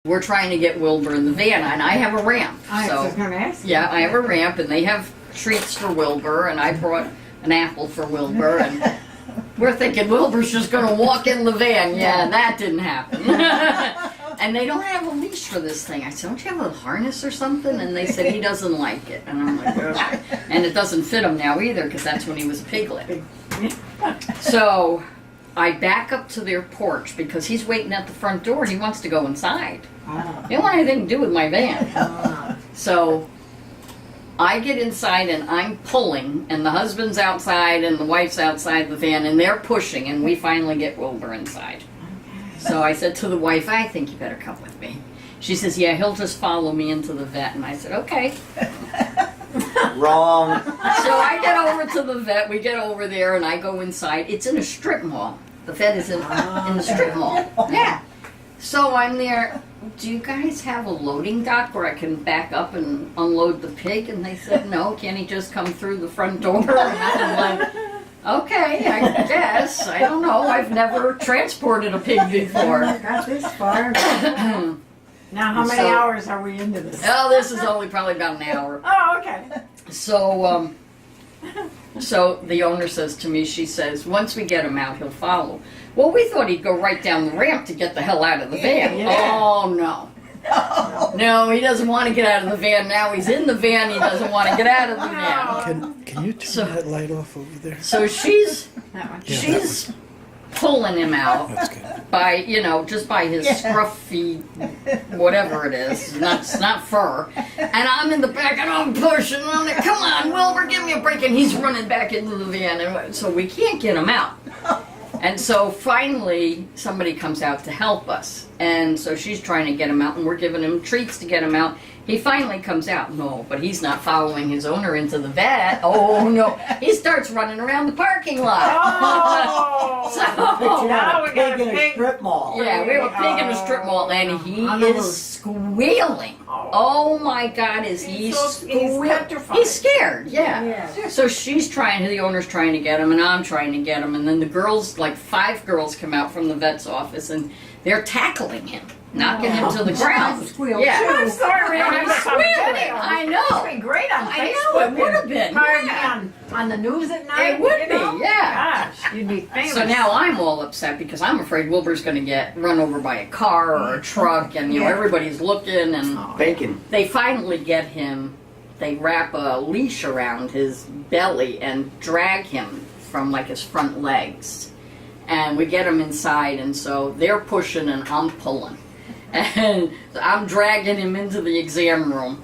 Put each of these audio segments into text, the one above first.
We're trying to get Wilbur in the van, and I have a ramp. I was going to ask you. Yeah, I have a ramp, and they have treats for Wilbur, and I brought an apple for Wilbur, and we're thinking Wilbur's just going to walk in the van. Yeah, that didn't happen. And they don't have a leash for this thing. I said, don't you have a harness or something? And they said he doesn't like it. And I'm like, okay. And it doesn't fit him now either, because that's when he was a piglet. So I back up to their porch because he's waiting at the front door. He wants to go inside. He don't want anything to do with my van. So I get inside and I'm pulling, and the husband's outside and the wife's outside the van, and they're pushing, and we finally get Wilbur inside. So I said to the wife, I think you better come with me. She says, yeah, he'll just follow me into the vet. And I said, okay. Wrong. So I get over to the vet. We get over there, and I go inside. It's in a strip mall. The vet is in the strip mall. Yeah. So I'm there. Do you guys have a loading dock where I can back up and unload the pig? And they said, no. Can he just come through the front door? And I'm like, okay, I guess. I don't know. I've never transported a pig before. Got this far. Now, how many hours are we into this? Oh, this is only probably about an hour. Oh, okay. So, so the owner says to me, she says, once we get him out, he'll follow. Well, we thought he'd go right down the ramp to get the hell out of the van. Yeah. Oh, no. No, he doesn't want to get out of the van now. He's in the van. He doesn't want to get out of the van. Can you turn that light off over there? So she's Yeah, pulling him out that's good. by, you know, just by his scruffy, whatever it is. It's not fur. And I'm in the back and I'm pushing. And I'm like, come on, Wilbur, give me a break. And he's running back into the van. And so we can't get him out. And so finally, somebody comes out to help us. And so she's trying to get him out, and we're giving him treats to get him out. He finally comes out. No, but he's not following his owner into the vet. Oh, no. He starts running around the parking lot. Oh! So, Now we got a Pig in a pig. strip mall. yeah, we have a pig in a strip mall, and he is squealing. Oh my God, is he He's squealing? petrified. He's scared, yeah. Yeah. So the owner's trying to get him, and I'm trying to get him, and then the girls, like 5 girls come out from the vet's office, and they're tackling him, knocking him to the ground. Yeah. I'm sorry, we And have he's some squealing. video. I It's know. been great on I Facebook. know, it would have been, Probably yeah. on the news at night. It would you be, know? yeah. Gosh, you'd be famous. So now I'm all upset because I'm afraid Wilbur's going to get run over by a car or a truck, and you know Yeah. everybody's looking, and Bacon. they finally get him. They wrap a leash around his belly and drag him from like his front legs, and we get him inside. And so they're pushing and I'm pulling, and I'm dragging him into the exam room.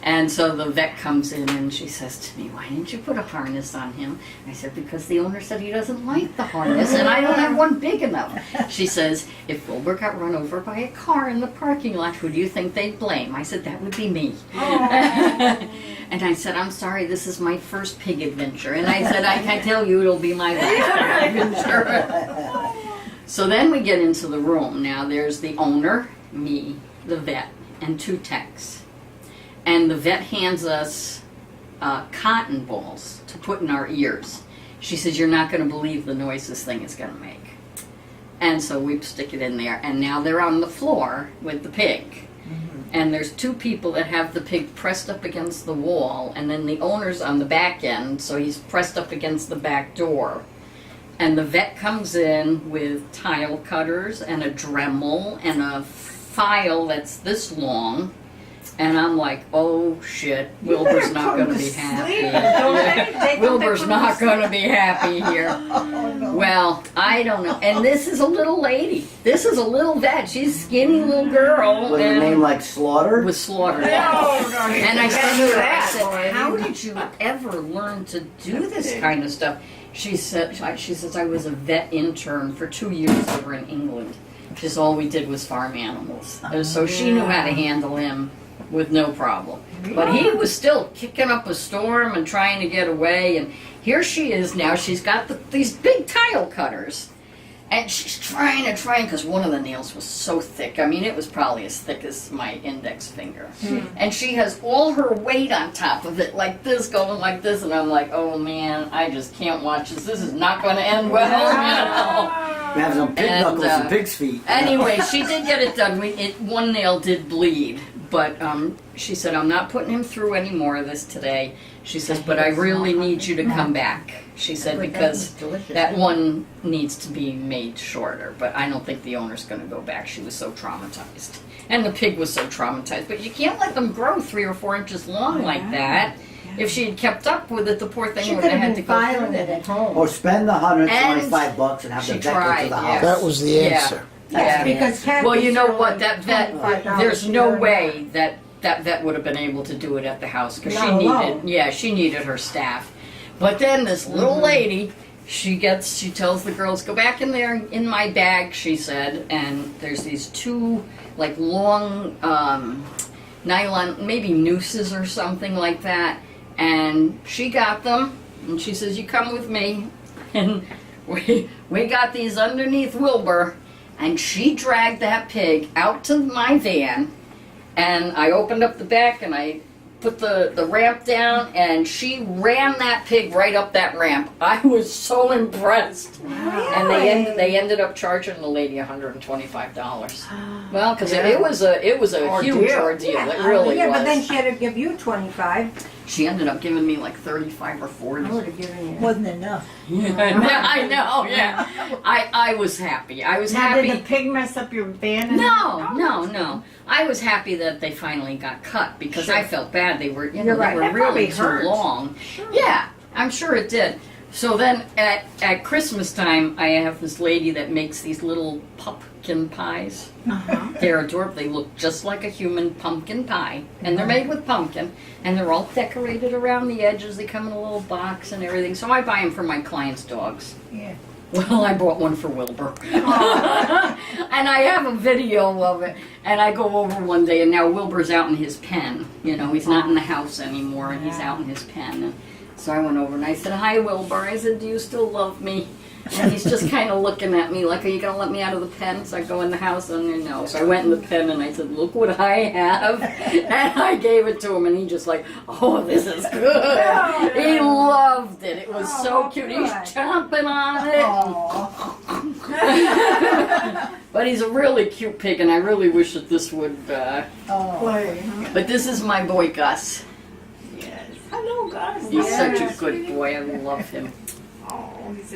And so the vet comes in and she says to me, why didn't you put a harness on him? I said, because the owner said he doesn't like the harness and I don't have one big enough. She says, if Wilbur got run over by a car in the parking lot, who do you think they'd blame? I said, that would be me. And I said, I'm sorry, this is my first pig adventure. And I said, I can tell you it'll be my last adventure. So then we get into the room. Now there's the owner, me, the vet, and 2 techs. And the vet hands us cotton balls to put in our ears. She says, you're not going to believe the noise this thing is going to make. And so we stick it in there. And now they're on the floor with the pig. And there's 2 people that have the pig pressed up against the wall. And then the owner's on the back end, so he's pressed up against the back door. And the vet comes in with tile cutters and a Dremel and a file that's this long. And I'm like, oh shit, Wilbur's not going to be happy. Wilbur's not going to be happy here. Well, I don't know. And this is a little lady. This is a little vet. She's a skinny little girl. With a name like Slaughter? Was slaughtered. Oh, And I said to her, I said, boy. how did you ever learn to do this kind of stuff? She says, I was a vet intern for 2 years over in England. Just all we did was farm animals. So she knew how to handle him with no problem. But he was still kicking up a storm and trying to get away. And here she is now. She's got these big tile cutters. And she's trying, because one of the nails was so thick. I mean, it was probably as thick as my index finger. And she has all her weight on top of it, like this, going like this. And I'm like, oh man, I just can't watch this. This is not going to end well, you know. have some pig And, knuckles and pig's feet. Anyway, she did get it done. One nail did bleed, but she said, I'm not putting him through any more of this today. She says, but I really need you to come back. She said, because that one needs to be made shorter, but I don't think the owner's going to go back. She was so traumatized. And the pig was so traumatized. But you can't let them grow 3 or 4 inches long like that. If she had kept up with it, the poor thing She would could have have had to been go filing through it it. at home. Or spend the $125 and have she the vet go tried, to the yeah. house. That was the Yeah. answer. Yes, Yeah. because Cathy Well, you know showed what? That vet, $25 there's no here. way that vet would have been able to do it at the house because she Not alone. she needed her staff. But then this little lady, she tells the girls, go back in there in my bag, she said, and there's these 2 like long nylon, maybe nooses or something like that, and she got them, and she says, you come with me, and we got these underneath Wilbur, and she dragged that pig out to my van, and I opened up the back and I put the ramp down, and she ran that pig right up that ramp. I was so impressed. And they ended up charging the lady $125. Well, because it was a huge ordeal. It really yeah, was. but then she had to give you 25. She ended up giving me like 35 or 40. I would have given you. Wasn't enough. I know, yeah. I was happy. I was Now, happy. did the pig mess up your van? No. I was happy that they finally got cut because I felt bad. They were, You're right. they were That really probably too hurt. long. Yeah, I'm sure it did. So then at Christmas time, I have this lady that makes these little pumpkin pies. They're adorable. They look just like a human pumpkin pie, and they're made with pumpkin, and they're all decorated around the edges. They come in a little box and everything. So I buy them for my clients' dogs. Yeah. Well, I bought one for Wilbur. And I have a video of it. And I go over one day, and now Wilbur's out in his pen. You know, he's not in the house anymore, and he's out in his pen. And so I went over and I said, hi, Wilbur. I said, do you still love me? And he's just kind of looking at me like, are you going to let me out of the pen? So I go in the house, and no. So I went in the pen, and I said, look what I have. And I gave it to him, and he just like, oh, this is good. He loved it. It was so cute. He's chomping on it. But he's a really cute pig, and I really wish that this would Play. But this is my boy, Gus. Yes. Hello, guys. He's such a good boy. I love him. Oh, he's